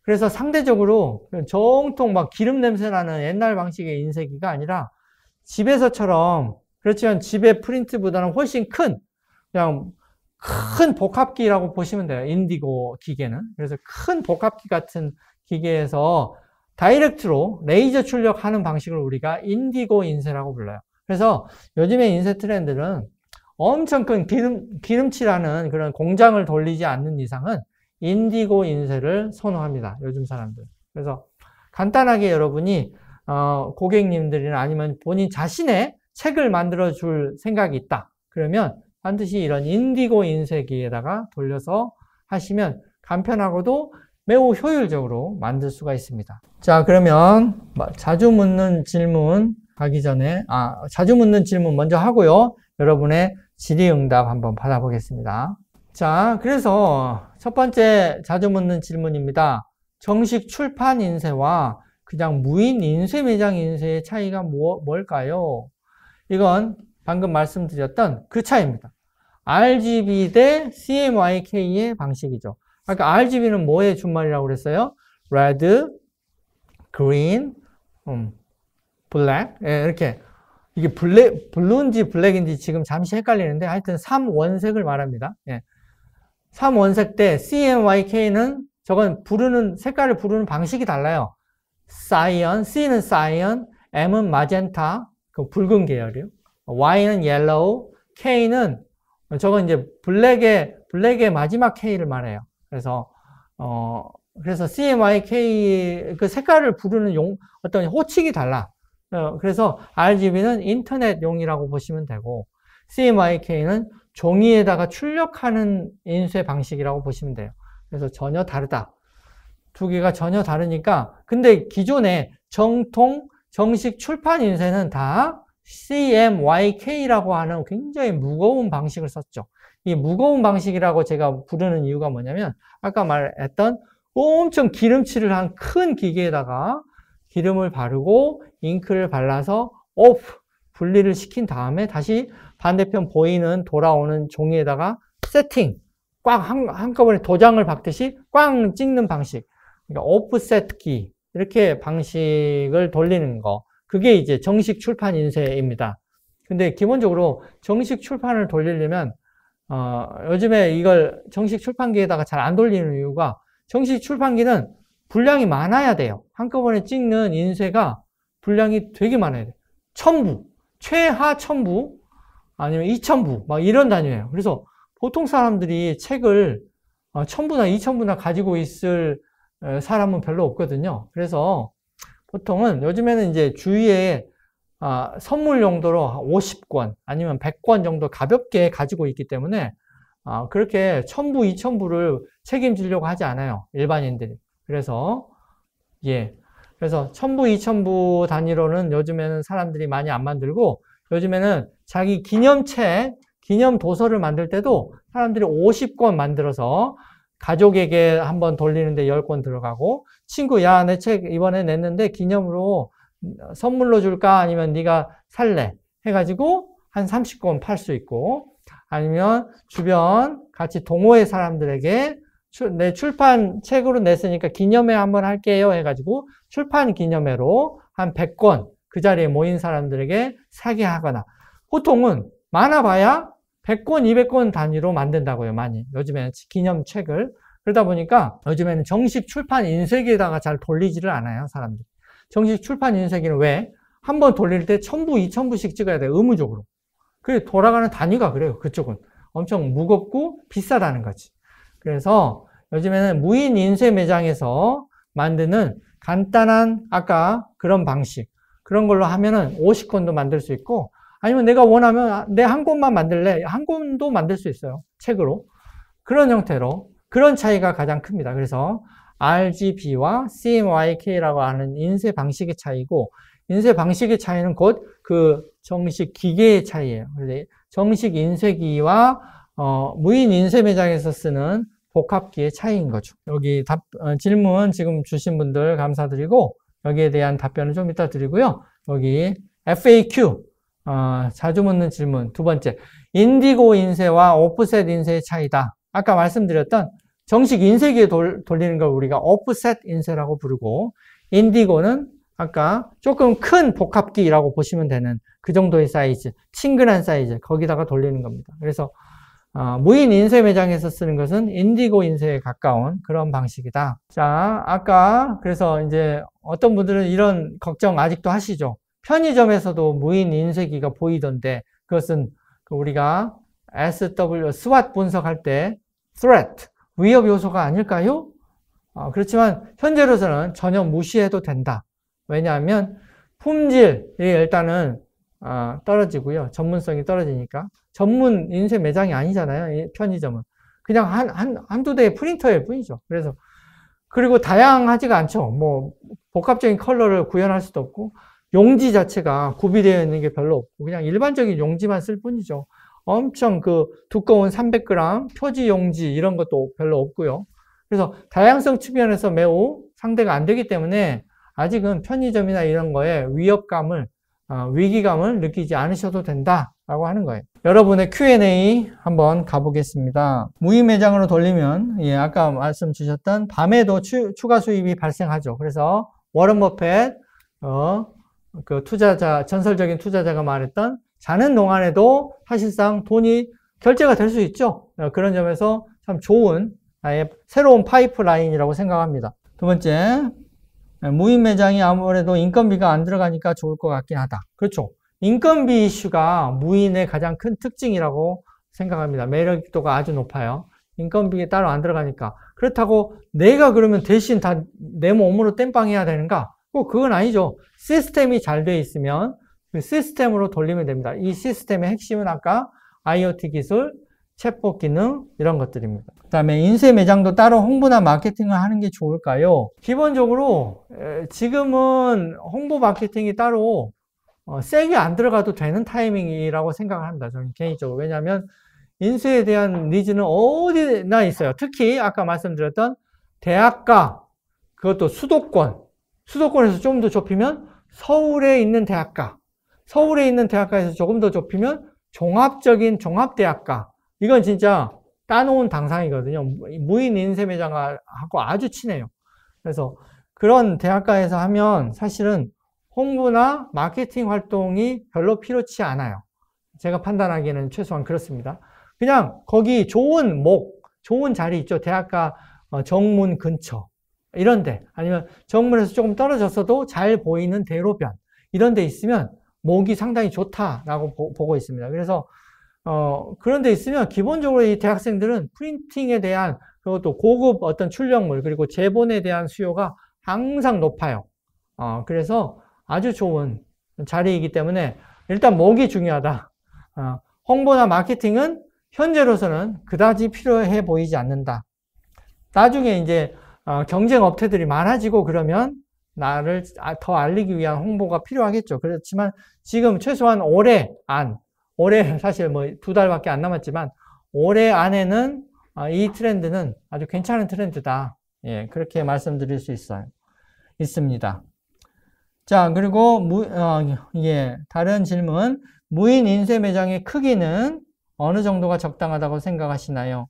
그래서 상대적으로 정통 막 기름 냄새 나는 옛날 방식의 인쇄기가 아니라 집에서처럼, 그렇지만 집의 프린트보다는 훨씬 그냥 큰 복합기라고 보시면 돼요. 인디고 기계는. 그래서 큰 복합기 같은 기계에서 다이렉트로 레이저 출력하는 방식을 우리가 인디고 인쇄라고 불러요. 그래서 요즘의 인쇄 트렌드는 엄청 큰 기름칠하는 그런 공장을 돌리지 않는 이상은 인디고 인쇄를 선호합니다. 요즘 사람들. 그래서 간단하게 여러분이 고객님들이나 아니면 본인 자신의 책을 만들어 줄 생각이 있다. 그러면 반드시 이런 인디고 인쇄기에다가 돌려서 하시면 간편하고도 매우 효율적으로 만들 수가 있습니다. 자, 그러면 자주 묻는 질문 가기 전에 자주 묻는 질문 먼저 하고요. 여러분의 질의응답 한번 받아보겠습니다. 자, 그래서 첫 번째 자주 묻는 질문입니다. 정식 출판 인쇄와 그냥 무인 인쇄 매장 인쇄의 차이가 뭘까요? 이건 방금 말씀드렸던 그 차이입니다. RGB 대 CMYK의 방식이죠. 아까 RGB는 뭐의 준말이라고 그랬어요? Red, Green, Black. 이렇게. 이게 블루인지 블랙인지 지금 잠시 헷갈리는데 하여튼 3원색을 말합니다. 3원색 때 CMYK는 저건 색깔을 부르는 방식이 달라요. Cyan, C는 Cyan, M은 마젠타, 그 붉은 계열이요. Y는 Yellow, K는 저건 이제 블랙의 마지막 K를 말해요. 그래서 CMYK 그 색깔을 부르는 어떤 호칭이 달라. 그래서 RGB는 인터넷용이라고 보시면 되고, CMYK는 종이에다가 출력하는 인쇄 방식이라고 보시면 돼요. 그래서 전혀 다르다. 두 개가 전혀 다르니까, 근데 기존의 정식 출판 인쇄는 다 CMYK라고 하는 굉장히 무거운 방식을 썼죠. 이 무거운 방식이라고 제가 부르는 이유가 뭐냐면, 아까 말했던 엄청 기름칠을 한 큰 기계에다가 기름을 바르고 잉크를 발라서 분리를 시킨 다음에 다시 반대편 보이는 돌아오는 종이에다가 세팅, 꽉 한꺼번에 도장을 박듯이 꽝 찍는 방식. 그러니까 오프셋기, 이렇게 방식을 돌리는 거. 그게 이제 정식 출판 인쇄입니다. 근데 기본적으로 정식 출판을 돌리려면, 요즘에 이걸 정식 출판기에다가 잘 안 돌리는 이유가 정식 출판기는 분량이 많아야 돼요. 한꺼번에 찍는 인쇄가 분량이 되게 많아야 돼요. 1000부, 최하 1000부, 아니면 2000부, 막 이런 단위예요. 그래서 보통 사람들이 책을 1000부나 2000부나 가지고 있을 사람은 별로 없거든요. 그래서 보통은 요즘에는 이제 주위에 선물 용도로 50권 아니면 100권 정도 가볍게 가지고 있기 때문에 그렇게 1000부, 2000부를 책임지려고 하지 않아요. 일반인들이. 그래서 1000부, 2000부 단위로는 요즘에는 사람들이 많이 안 만들고, 요즘에는 자기 기념책, 기념 도서를 만들 때도 사람들이 50권 만들어서 가족에게 한번 돌리는데 10권 들어가고, 친구, 야, 내 책 이번에 냈는데 기념으로 선물로 줄까? 아니면 네가 살래? 해가지고 한 30권 팔 수 있고, 아니면 주변 같이 동호회 사람들에게 내 출판 책으로 냈으니까 기념회 한번 할게요 해가지고 출판 기념회로 한 100권 그 자리에 모인 사람들에게 사게 하거나, 보통은 많아봐야 100권, 200권 단위로 만든다고요, 많이. 요즘에는 기념책을. 그러다 보니까 요즘에는 정식 출판 인쇄기에다가 잘 돌리지를 않아요, 사람들이. 정식 출판 인쇄기는 왜? 한 번 돌릴 때 1000부, 2000부씩 찍어야 돼요, 의무적으로. 그게 돌아가는 단위가 그래요, 그쪽은. 엄청 무겁고 비싸다는 거지. 그래서 요즘에는 무인 인쇄 매장에서 만드는 간단한 아까 그런 방식, 그런 걸로 하면은 50권도 만들 수 있고, 아니면 내가 원하면 내 한 권만 만들래, 한 권도 만들 수 있어요, 책으로. 그런 형태로. 그런 차이가 가장 큽니다. 그래서 RGB와 CMYK라고 하는 인쇄 방식의 차이고, 인쇄 방식의 차이는 곧 그 정식 기계의 차이예요. 그래서 정식 인쇄기와 무인 인쇄 매장에서 쓰는 복합기의 차이인 거죠. 여기 질문 지금 주신 분들 감사드리고, 여기에 대한 답변은 좀 이따 드리고요. 여기 FAQ, 자주 묻는 질문 두 번째, 인디고 인쇄와 오프셋 인쇄의 차이다. 아까 말씀드렸던 정식 인쇄기에 돌리는 걸 우리가 오프셋 인쇄라고 부르고, 인디고는 아까 조금 큰 복합기라고 보시면 되는 그 정도의 사이즈, 친근한 사이즈, 거기다가 돌리는 겁니다. 그래서 무인 인쇄 매장에서 쓰는 것은 인디고 인쇄에 가까운 그런 방식이다. 자, 아까 그래서 이제 어떤 분들은 이런 걱정 아직도 하시죠. 편의점에서도 무인 인쇄기가 보이던데 그것은 우리가 SWOT 분석할 때 threat, 위협 요소가 아닐까요? 그렇지만 현재로서는 전혀 무시해도 된다. 왜냐하면 품질이 일단은 떨어지고요. 전문성이 떨어지니까. 전문 인쇄 매장이 아니잖아요, 편의점은. 그냥 한두 대의 프린터일 뿐이죠. 그래서, 그리고 다양하지가 않죠. 뭐, 복합적인 컬러를 구현할 수도 없고, 용지 자체가 구비되어 있는 게 별로 없고, 그냥 일반적인 용지만 쓸 뿐이죠. 엄청 그 두꺼운 300g 표지 용지 이런 것도 별로 없고요. 그래서 다양성 측면에서 매우 상대가 안 되기 때문에 아직은 편의점이나 이런 거에 위협감을, 위기감을 느끼지 않으셔도 된다라고 하는 거예요. 여러분의 Q&A 한번 가보겠습니다. 무인 매장으로 돌리면, 예, 아까 말씀 주셨던 밤에도 추가 수입이 발생하죠. 그래서 워런 버핏, 그 투자자, 전설적인 투자자가 말했던 자는 동안에도 사실상 돈이 결제가 될 수 있죠. 그런 점에서 참 좋은 새로운 파이프라인이라고 생각합니다. 두 번째, 무인 매장이 아무래도 인건비가 안 들어가니까 좋을 것 같긴 하다. 그렇죠. 인건비 이슈가 무인의 가장 큰 특징이라고 생각합니다. 매력도가 아주 높아요. 인건비가 따로 안 들어가니까. 그렇다고 내가 그러면 대신 다 내 몸으로 땜빵해야 되는가? 그건 아니죠. 시스템이 잘 돼 있으면 그 시스템으로 돌리면 됩니다. 이 시스템의 핵심은 아까 IoT 기술, 챗봇 기능 이런 것들입니다. 그 다음에 인쇄 매장도 따로 홍보나 마케팅을 하는 게 좋을까요? 기본적으로 지금은 홍보 마케팅이 따로 세게 안 들어가도 되는 타이밍이라고 생각을 합니다. 저는 개인적으로. 왜냐하면 인쇄에 대한 니즈는 어디나 있어요. 특히 아까 말씀드렸던 대학가, 그것도 수도권에서 좀 더 좁히면 서울에 있는 대학가, 서울에 있는 대학가에서 조금 더 좁히면 종합적인 종합대학가, 이건 진짜 따놓은 당상이거든요. 무인 인쇄 매장하고 아주 친해요. 그래서 그런 대학가에서 하면 사실은 홍보나 마케팅 활동이 별로 필요치 않아요. 제가 판단하기에는 최소한 그렇습니다. 그냥 거기 좋은 좋은 자리 있죠. 대학가 정문 근처. 이런데, 아니면 정문에서 조금 떨어졌어도 잘 보이는 대로변. 이런 데 있으면 목이 상당히 좋다라고 보고 있습니다. 그래서 그런 데 있으면 기본적으로 이 대학생들은 프린팅에 대한, 그리고 또 고급 어떤 출력물, 그리고 제본에 대한 수요가 항상 높아요. 그래서 아주 좋은 자리이기 때문에 일단 목이 중요하다. 홍보나 마케팅은 현재로서는 그다지 필요해 보이지 않는다. 나중에 이제 경쟁 업체들이 많아지고 그러면 나를 더 알리기 위한 홍보가 필요하겠죠. 그렇지만 지금 최소한 올해 사실 뭐 2달밖에 안 남았지만 올해 안에는 이 트렌드는 아주 괜찮은 트렌드다. 예, 그렇게 말씀드릴 수 있습니다. 자, 그리고 다른 질문. 무인 인쇄 매장의 크기는 어느 정도가 적당하다고 생각하시나요?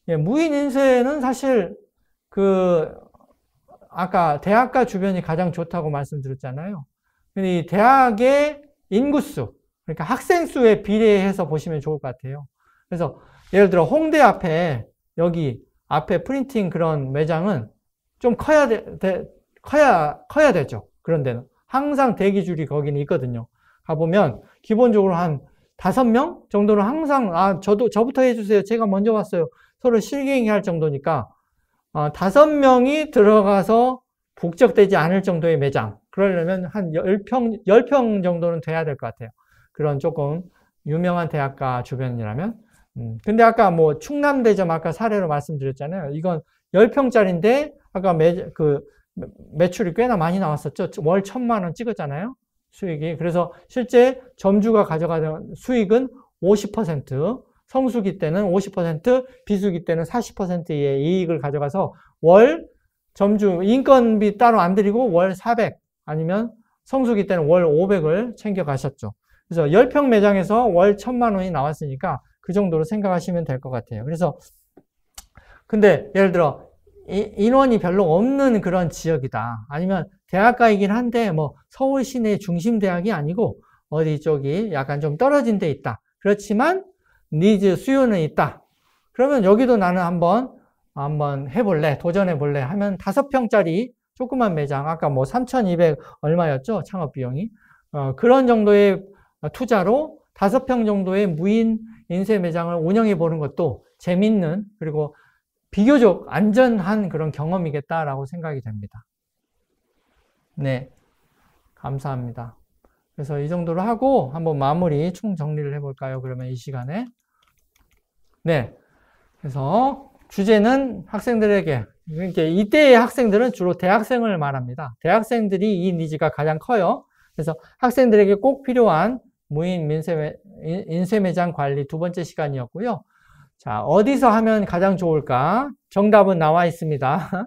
예, 무인 인쇄는 사실 아까 대학가 주변이 가장 좋다고 말씀드렸잖아요. 이 대학의 인구수, 그러니까 학생 수에 비례해서 보시면 좋을 것 같아요. 그래서 예를 들어 홍대 앞에 여기 앞에 프린팅 그런 매장은 좀 커야 되죠. 그런 데는 항상 대기줄이 거기는 있거든요. 가보면 기본적으로 한 5명 정도는 항상 저부터 해주세요. 제가 먼저 왔어요. 서로 실갱이 할 정도니까 5명이 들어가서 북적되지 않을 정도의 매장. 그러려면 한 10평 정도는 돼야 될 것 같아요. 그런 조금 유명한 대학가 주변이라면. 근데 아까 뭐 충남대점 아까 사례로 말씀드렸잖아요. 이건 10평짜리인데 아까 매출이 꽤나 많이 나왔었죠. 월 1,000만 원 찍었잖아요. 수익이. 그래서 실제 점주가 가져가는 수익은 50%, 성수기 때는 50%, 비수기 때는 40%의 이익을 가져가서 월 점주 인건비 따로 안 들이고 월 400 아니면 성수기 때는 월 500을 챙겨 가셨죠. 그래서 10평 매장에서 월 1,000만 원이 나왔으니까 그 정도로 생각하시면 될 것 같아요. 그래서 근데 예를 들어 인원이 별로 없는 그런 지역이다. 아니면 대학가이긴 한데 뭐 서울 시내 중심 대학이 아니고 어디 쪽이 약간 좀 떨어진 데 있다. 그렇지만 니즈 수요는 있다. 그러면 여기도 나는 한번 해볼래, 도전해볼래 하면 5평짜리 조그만 매장, 아까 뭐 3,200 얼마였죠? 창업 비용이. 그런 정도의 투자로 5평 정도의 무인 인쇄 매장을 운영해 보는 것도 재밌는, 그리고 비교적 안전한 그런 경험이겠다라고 생각이 됩니다. 네. 감사합니다. 그래서 이 정도로 하고 한번 마무리 총정리를 해볼까요? 그러면 이 시간에. 네. 그래서 주제는 학생들에게, 그러니까 이때의 학생들은 주로 대학생을 말합니다. 대학생들이 이 니즈가 가장 커요. 그래서 학생들에게 꼭 필요한 무인 인쇄 매장 관리 2번째 시간이었고요. 자, 어디서 하면 가장 좋을까? 정답은 나와 있습니다.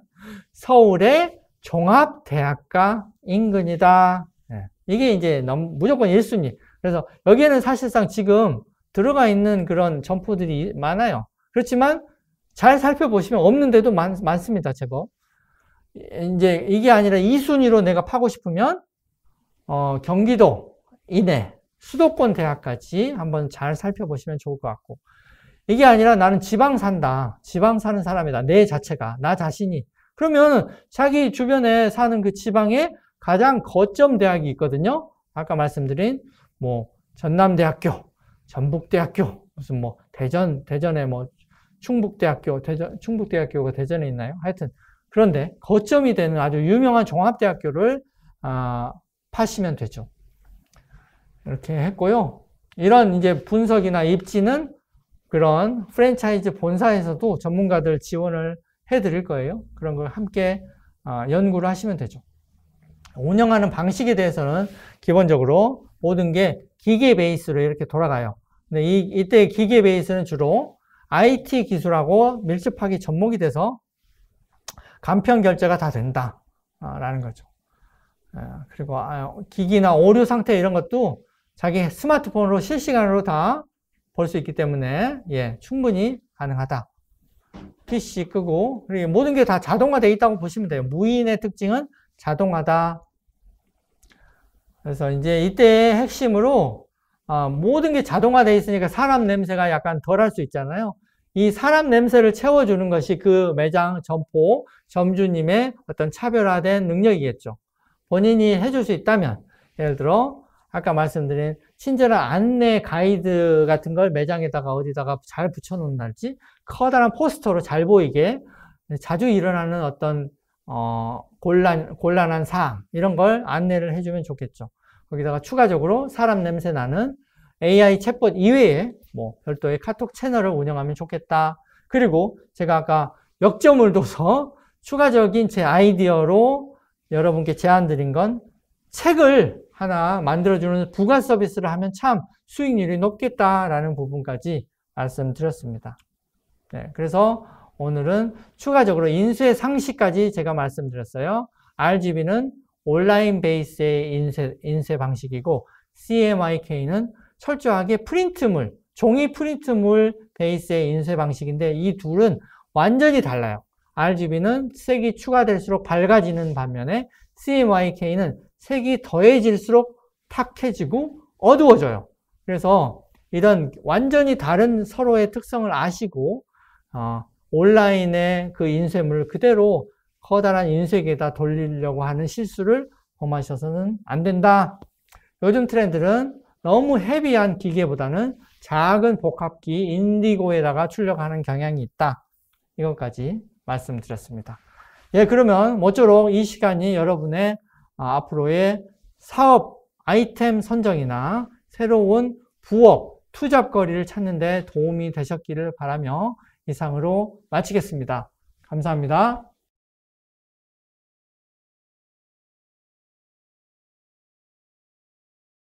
서울의 종합대학가 인근이다. 네. 이게 이제 무조건 1순위. 그래서 여기에는 사실상 지금 들어가 있는 그런 점포들이 많아요. 그렇지만 잘 살펴보시면 없는 데도 많습니다. 제법. 이제 이게 아니라 2순위로 내가 파고 싶으면 경기도 이내 수도권 대학까지 한번 잘 살펴보시면 좋을 것 같고, 이게 아니라 나는 지방 산다. 지방 사는 사람이다. 내 자체가, 나 자신이. 그러면 자기 주변에 사는 그 지방에 가장 거점 대학이 있거든요. 아까 말씀드린 뭐 전남대학교, 전북대학교, 무슨 뭐 대전에 뭐 충북대학교가 대전에 있나요? 하여튼 그런데 거점이 되는 아주 유명한 종합대학교를 파시면 되죠. 이렇게 했고요. 이런 이제 분석이나 입지는 그런 프랜차이즈 본사에서도 전문가들 지원을 해드릴 거예요. 그런 걸 함께 연구를 하시면 되죠. 운영하는 방식에 대해서는 기본적으로 모든 게 기계 베이스로 이렇게 돌아가요. 근데 이때 기계 베이스는 주로 IT 기술하고 밀접하게 접목이 돼서 간편 결제가 다 된다라는 거죠. 그리고 기기나 오류 상태 이런 것도 자기 스마트폰으로 실시간으로 다 볼 수 있기 때문에 충분히 가능하다. PC 끄고, 그리고 모든 게 다 자동화되어 있다고 보시면 돼요. 무인의 특징은 자동화다. 그래서 이제 이때의 핵심으로 모든 게 자동화되어 있으니까 사람 냄새가 약간 덜 할 수 있잖아요. 이 사람 냄새를 채워주는 것이 그 매장 점포, 점주님의 어떤 차별화된 능력이겠죠. 본인이 해줄 수 있다면, 예를 들어 아까 말씀드린 친절한 안내 가이드 같은 걸 매장에다가 어디다가 잘 붙여놓는달지, 커다란 포스터로 잘 보이게 자주 일어나는 어떤 곤란한 사항 이런 걸 안내를 해주면 좋겠죠. 거기다가 추가적으로 사람 냄새 나는 AI 챗봇 이외에 뭐 별도의 카톡 채널을 운영하면 좋겠다. 그리고 제가 아까 역점을 둬서 추가적인 제 아이디어로 여러분께 제안 드린 건 책을 하나 만들어주는 부가 서비스를 하면 참 수익률이 높겠다라는 부분까지 말씀드렸습니다. 네, 그래서 오늘은 추가적으로 인쇄 상식까지 제가 말씀드렸어요. RGB는 온라인 베이스의 인쇄 방식이고 CMYK는 철저하게 프린트물, 종이 프린트물 베이스의 인쇄 방식인데 이 둘은 완전히 달라요. RGB는 색이 추가될수록 밝아지는 반면에 CMYK는 색이 더해질수록 탁해지고 어두워져요. 그래서 이런 완전히 다른 서로의 특성을 아시고 온라인의 그 인쇄물을 그대로 커다란 인쇄기에다 돌리려고 하는 실수를 범하셔서는 안 된다. 요즘 트렌드는 너무 헤비한 기계보다는 작은 복합기 인디고에다가 출력하는 경향이 있다. 이것까지 말씀드렸습니다. 예, 그러면 모쪼록 이 시간이 여러분의 앞으로의 사업 아이템 선정이나 새로운 부업, 투잡거리를 찾는 데 도움이 되셨기를 바라며 이상으로 마치겠습니다. 감사합니다.